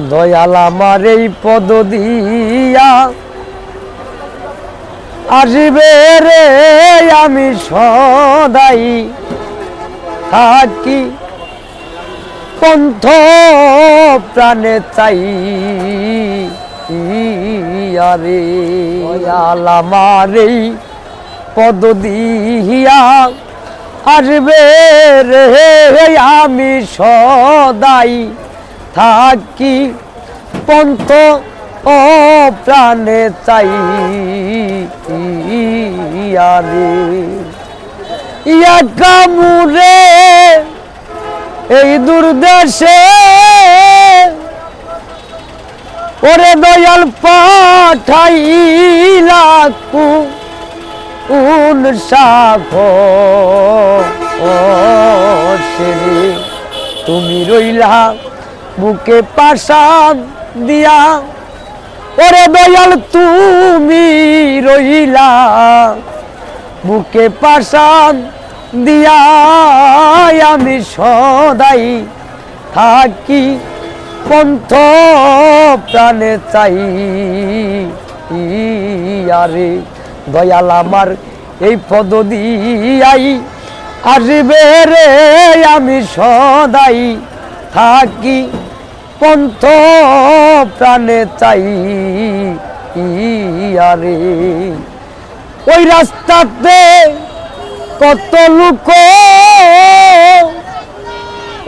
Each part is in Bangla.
দয়াল আমার এই পদ দিয়া আসিবে রে আমি সদাই থাকি পন্থ প্রাণে চাই আরে দয়াল আমার এই পদ দিয়া আসবে রে আমি সদাই থাকি পন্থ ও প্রাণে চাই আরে ইয়া কামুরে এই দুর্দেশে ওরে দয়াল পাঠাইলা কোন সাখো ও সেরে তুমি রইলা বুকে পাশান দিয়া ওরে দয়াল তুমি রইলা বুকে পাশান দিয়া আমি সদাই থাকি পন্থ প্রাণে চাই আরে দয়াল আমার এই পদ দিয়াই আসিবে রে আমি সদাই থাকি পন্থ প্রাণে চাই আরে ওই রাস্তাতে কত লোক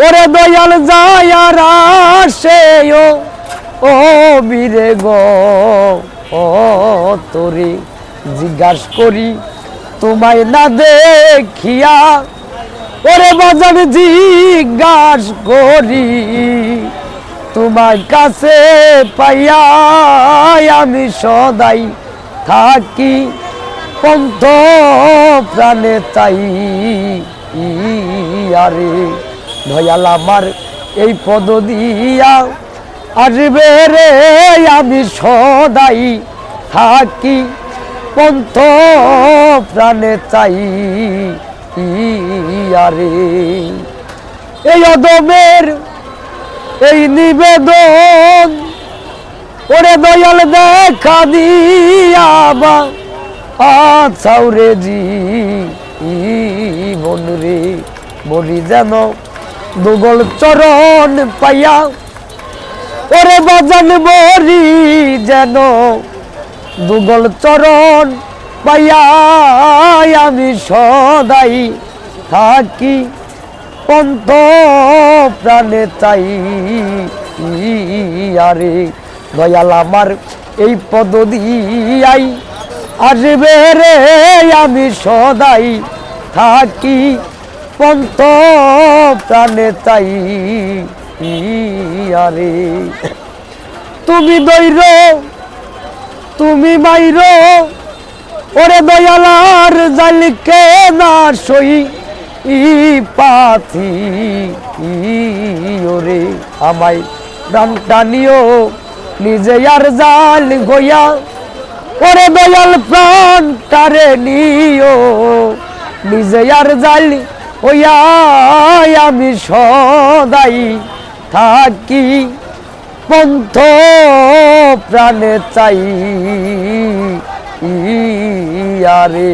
ওরে দয়াল যায় আর আসে ও বীরে গো ও তোরে জিজ্ঞাস করি তোমায় না দেখিয়া ওরে বাজার জিজ্ঞাস করি তোমার কাছে পাইয়া আমি সদাই থাকি পন্থ প্রাণে চাই আরে দয়াল আমার এই পদ দিয়া আসবে রে আমি সদাই থাকি পন্থ প্রাণে চাই আরে এই অদমের এই নিবেদন ওরে দয়াল দেখা দিয়া বা আছাউরে জীবন রে বলি যেন দুগল চরণ পাইয়া ওরে বাজান বরি যেন দুগল চরণ পাইয়া আমি সদাই থাকি পন্থ প্রাণে চাই আরে দয়াল আমার এই পদ দিয়াই আসবে রে আমি সদাই থাকি পন্থ প্রাণে চাই আরে তুমি দৈর তুমি বাইর ওরে দয়ালার জালকে না সই পাথি ওরে আমায় প্রাণ টানিও নিজে আর জাল গইয়া ওরে দয়াল প্রাণ টারে নিও নিজে আর জাল হইয়া আমি সদাই থাকি পন্থ প্রাণে চাই আরে।